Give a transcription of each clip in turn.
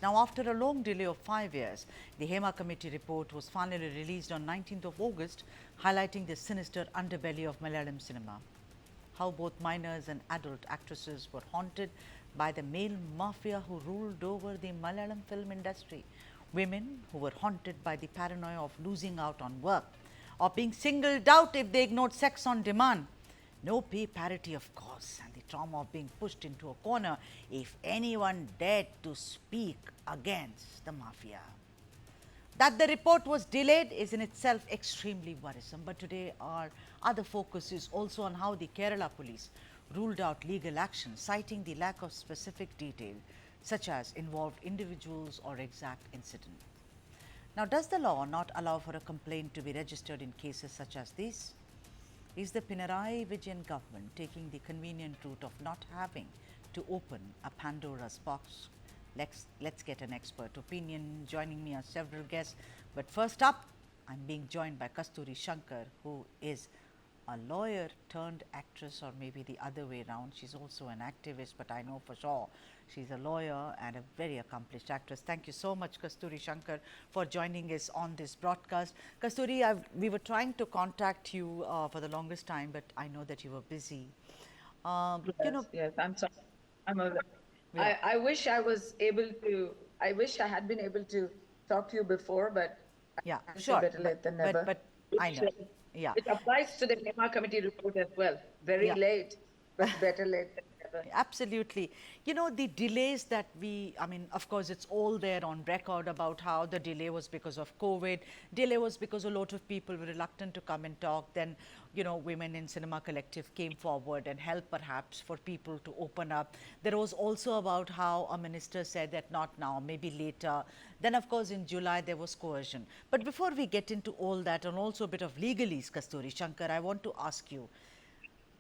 Now, after a long delay of 5 years, the Hema Committee report was finally released on 19th of August, highlighting the sinister underbelly of Malayalam cinema. How both minors and adult actresses were haunted by the male mafia who ruled over the Malayalam film industry. Women who were haunted by the paranoia of losing out on work or being singled out if they ignored sex on demand. No pay parity, of course, and the trauma of being pushed into a corner if anyone dared to speak against the mafia. That the report was delayed is in itself extremely worrisome. But today, our other focus is also on how the Kerala police ruled out legal action, citing the lack of specific detail, such as involved individuals or exact incident. Now, does the law not allow for a complaint to be registered in cases such as these? Is the Pinarayi Vijayan government taking the convenient route of not having to open a Pandora's box? Let's get an expert opinion. Joining me are several guests, but first up, I'm being joined by Kasturi Shankar, who is a lawyer turned actress, or maybe the other way around. She's also an activist, but I know for sure she's a lawyer and a very accomplished actress. Thank you so much, Kasturi Shankar, for joining us on this broadcast. Kasturi, we were trying to contact you for the longest time, but I know that you were busy. Yes, yes, I'm sorry. I'm a, Yeah, I wish I wish I had been able to talk to you before, but yeah, I say sure, better late than never. but I Which, know, yeah. which applies to the HEMA committee report as well. Very Yeah. late, but better late than never. Absolutely. You know, the delays that I mean, of course, it's all there on record about how the delay was because of COVID. Delay was because a lot of people were reluctant to come and talk. Then, Women in Cinema Collective came forward and helped perhaps for people to open up. There was also about how a minister said that not now, maybe later. Then, of course, in July, there was coercion. But before we get into all that and also a bit of legalese, Kasturi Shankar, I want to ask you,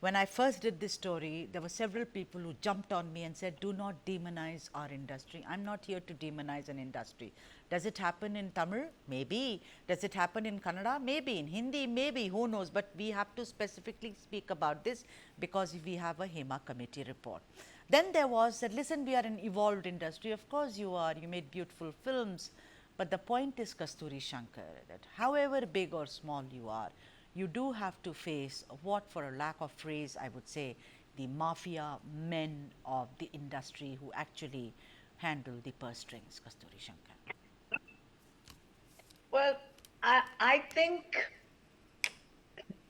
when I first did this story, there were several people who jumped on me and said, do not demonize our industry. I'm not here to demonize an industry. Does it happen in Tamil? Maybe. Does it happen in Kannada? Maybe. In Hindi? Maybe. Who knows? But we have to specifically speak about this because we have a HEMA committee report. Then there was that, listen, we are an evolved industry. Of course you are. You made beautiful films. But the point is, Kasturi Shankar, that however big or small you are, you do have to face what, for a lack of phrase, I would say, the mafia men of the industry who actually handle the purse strings, Kasturi Shankar. Well, I think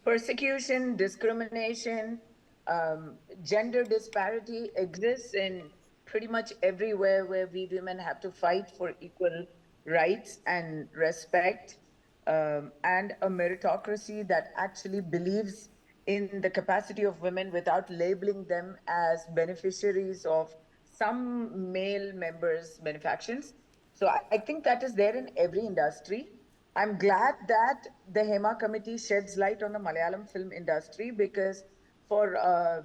persecution, discrimination, gender disparity exists in pretty much everywhere where we women have to fight for equal rights and respect, and a meritocracy that actually believes in the capacity of women without labeling them as beneficiaries of some male members' benefactions. So I think that is there in every industry. I'm glad that the HEMA committee sheds light on the Malayalam film industry because for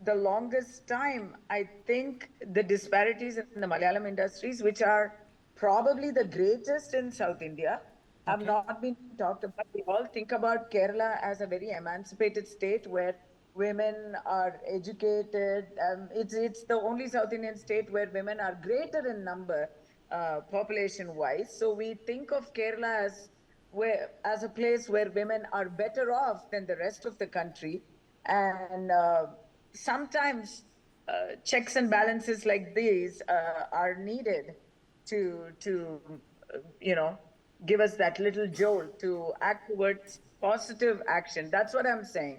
the longest time, I think the disparities in the Malayalam industries, which are probably the greatest in South India, have Okay. not been talked about. We all think about Kerala as a very emancipated state where women are educated. It's the only South Indian state where women are greater in number, population wise. So we think of Kerala as a place where women are better off than the rest of the country, and sometimes checks and balances like these are needed to you know give us that little jolt to act towards positive action. That's what I'm saying.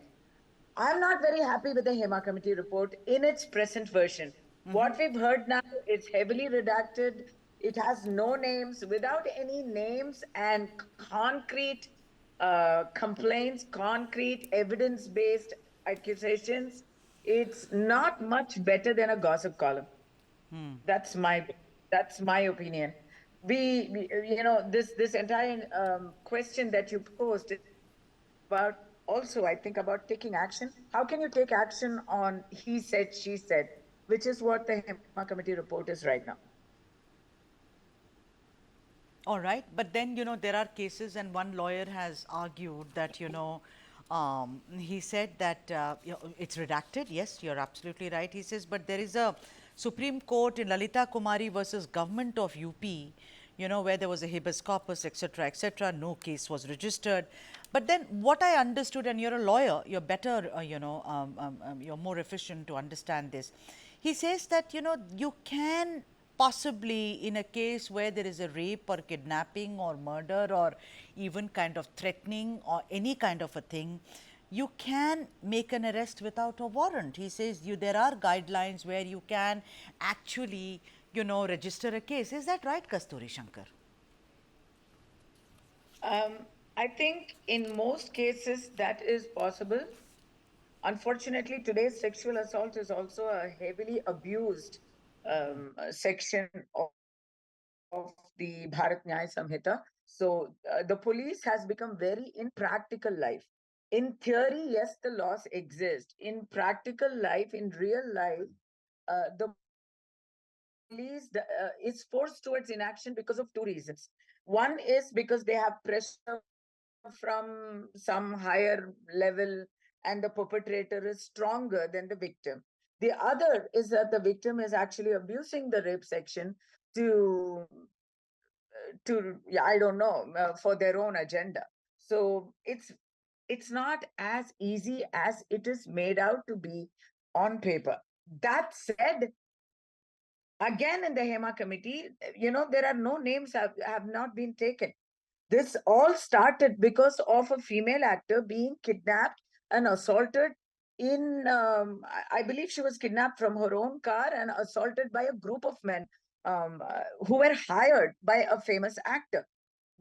I'm not very happy with the HEMA committee report in its present version. What we've heard now is heavily redacted. It has no names, without any names and concrete complaints, concrete evidence based accusations. It's not much better than a gossip column. That's my that's my opinion. This entire question that you posed is about also, I think, about taking action. How can you take action on he said, she said, which is what the HEMA committee report is right now. All right, but then there are cases, and one lawyer has argued that he said that it's redacted. Yes, you're absolutely right. He says, but there is a Supreme Court in Lalita Kumari versus Government of UP, where there was a habeas corpus, etc., no case was registered. But then what I understood, and you're a lawyer, you're better, you're more efficient to understand this. He says that, you can possibly, in a case where there is a rape or kidnapping or murder or even kind of threatening or any kind of a thing, you can make an arrest without a warrant. He says there are guidelines where you can actually, register a case. Is that right, Kasturi Shankar? I think in most cases that is possible. Unfortunately, today's sexual assault is also a heavily abused section of the Bharat Nyaya Samhita. So the police has become very in practical life. In theory, yes, the laws exist. In practical life, in real life, the police is forced towards inaction because of two reasons. One is because they have pressure from some higher level and the perpetrator is stronger than the victim. The other is that the victim is actually abusing the rape section to I don't know, for their own agenda. So it's not as easy as it is made out to be on paper. That said, again in the Hema committee, there are no names have not been taken. This all started because of a female actor being kidnapped and assaulted in, I believe she was kidnapped from her own car and assaulted by a group of men who were hired by a famous actor.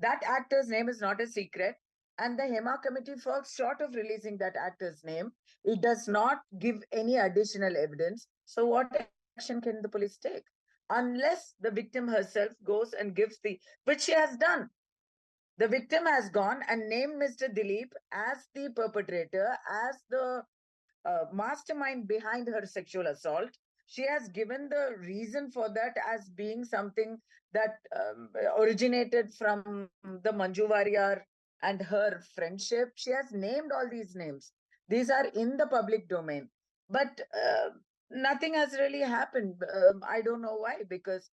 That actor's name is not a secret. And the Hema committee falls short of releasing that actor's name. It does not give any additional evidence. So, what action can the police take? Unless the victim herself goes and gives which she has done. The victim has gone and named Mr. Dilip as the perpetrator, as the mastermind behind her sexual assault. She has given the reason for that as being something that originated from the Manju Warrior and her friendship. She has named all these names. These are in the public domain. But nothing has really happened. I don't know why, because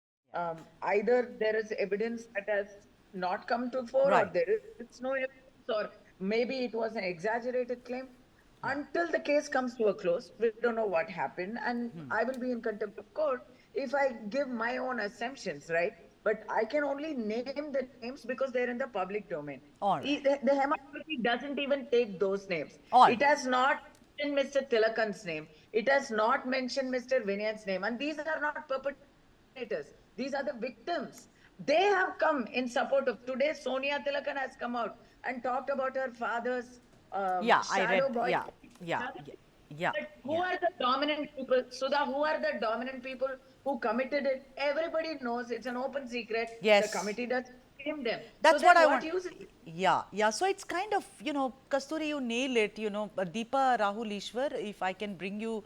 either there is evidence that has not come to fore, or Right. there is no evidence, or maybe it was an exaggerated claim. Yeah. Until the case comes to a close, we don't know what happened, and I will be in contempt of court if I give my own assumptions, right? But I can only name the names because they're in the public domain. All right. The Hema Committee doesn't even take those names. All It right. has not mentioned Mr. Tilakan's name. It has not mentioned Mr. Vinay's name. And these are not perpetrators. These are the victims. They have come in support of today. Sonia Tilakan has come out and talked about her father's Yeah, I read. shadow boy. Yeah, yeah, yeah, yeah, But who yeah. are the dominant people? Sudha, who are the dominant people who committed it? Everybody knows, it's an open secret. The Yes. committee does name them. So That's what then I what want. use is it? Yeah, yeah. So it's kind of, Kasturi, you nail it. Deepa Rahul Ishwar, if I can bring you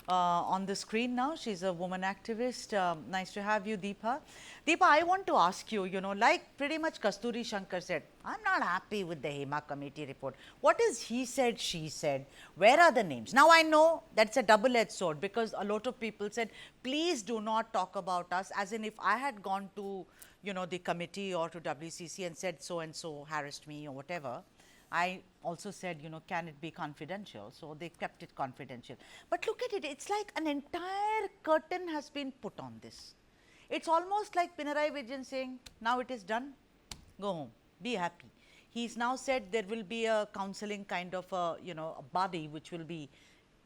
on the screen now. She's a woman activist. Nice to have you, Deepa. Deepa, I want to ask you, like pretty much Kasturi Shankar said, I'm not happy with the Hema committee report. What is he said, she said? Where are the names? Now, I know that's a double-edged sword, because a lot of people said, please do not talk about us, as in if I had gone to the committee or to WCC and said so and so harassed me or whatever, I also said, can it be confidential? So they kept it confidential. But look at it, it's like an entire curtain has been put on this. It's almost like Pinarayi Vijayan saying, now it is done, go home, be happy. He's now said there will be a counseling kind of a body which will be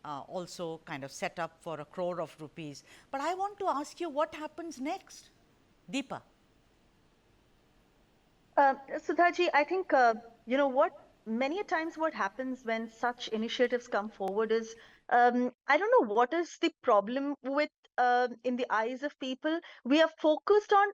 also kind of set up for 1 crore of rupees. But I want to ask you, what happens next? Deepa. Sudhaji, I think, what many a times what happens when such initiatives come forward is, I don't know what is the problem with, in the eyes of people. We are focused on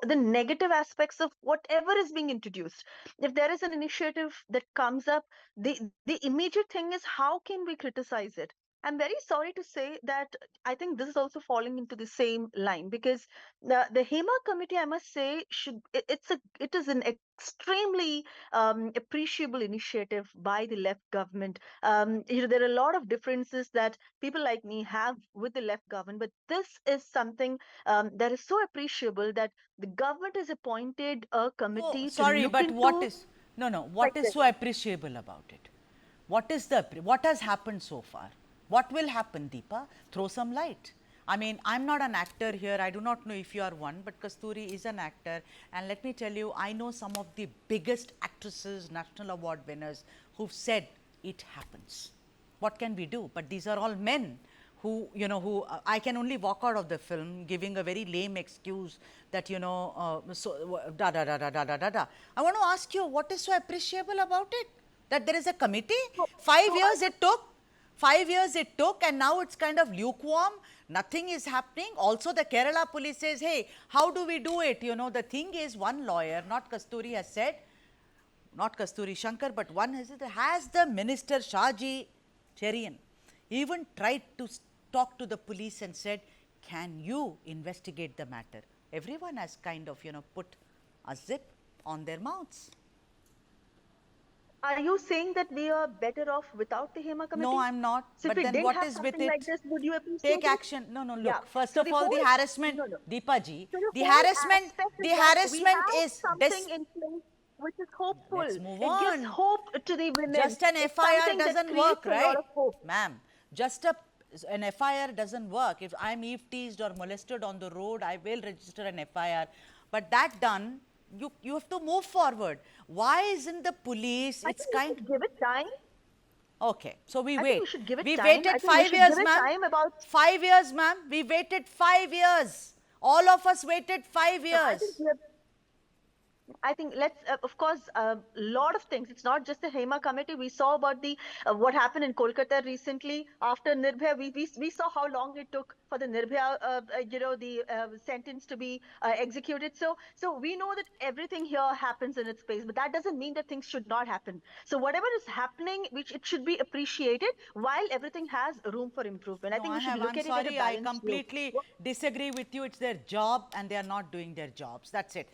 the negative aspects of whatever is being introduced. If there is an initiative that comes up, the immediate thing is how can we criticize it? I'm very sorry to say that I think this is also falling into the same line because the Hema committee, I must say, it is an extremely appreciable initiative by the left government. There are a lot of differences that people like me have with the left government, but this is something that is so appreciable that the government has appointed a Oh, committee to sorry, look but what into is, no, no, like what is this. so appreciable about it? What has happened so far? What will happen, Deepa? Throw some light. I mean, I'm not an actor here. I do not know if you are one, but Kasturi is an actor. And let me tell you, I know some of the biggest actresses, national award winners, who've said it happens. What can we do? But these are all men who, I can only walk out of the film giving a very lame excuse that, da da da da da da da da. I want to ask you, what is so appreciable about it? That there is a committee? So, 5 years it took. 5 years it took, and now it's kind of lukewarm. Nothing is happening. Also, the Kerala police says, hey, how do we do it? The thing is, one lawyer, not Kasturi, has said, not Kasturi Shankar, but one has the minister Shaji Cherian even tried to talk to the police and said, can you investigate the matter? Everyone has kind of, put a zip on their mouths. are you saying that we are better off without the Hema No, committee? I'm not. So if But we then didn't what have is with something like it? this, would you appreciate Take it? action. No, no, Yeah. look. First So of the all, the whole harassment, no no. Deepa ji, So the the whole harassment, aspect the is that we harassment have is something in place which is let's hopeful. move It gives on. hope to the women. Just an It's FIR something that doesn't creates work, a lot right? of hope. Ma'am, an FIR doesn't work. If I'm eve teased or molested on the road, I will register an FIR. But that done, you have to move forward. Why isn't the police? I It's think we kind. should give it time. Okay, so we I think wait. we should give it We time. I waited think we five should give years, it ma'am. time about 5 years, ma'am. We waited 5 years. All of us waited five no, I think years. we have I think let's, of course, a lot of things. It's not just the Hema committee. We saw about the what happened in Kolkata recently after Nirbhaya. We saw how long it took for the Nirbhaya, the sentence to be executed. So we know that everything here happens in its place, but that doesn't mean that things should not happen. So whatever is happening, which it should be appreciated, while everything has room for improvement. I No, think we should look I'm at it at a sorry. I balanced view. completely disagree with you. It's their job and they are not doing their jobs. That's it.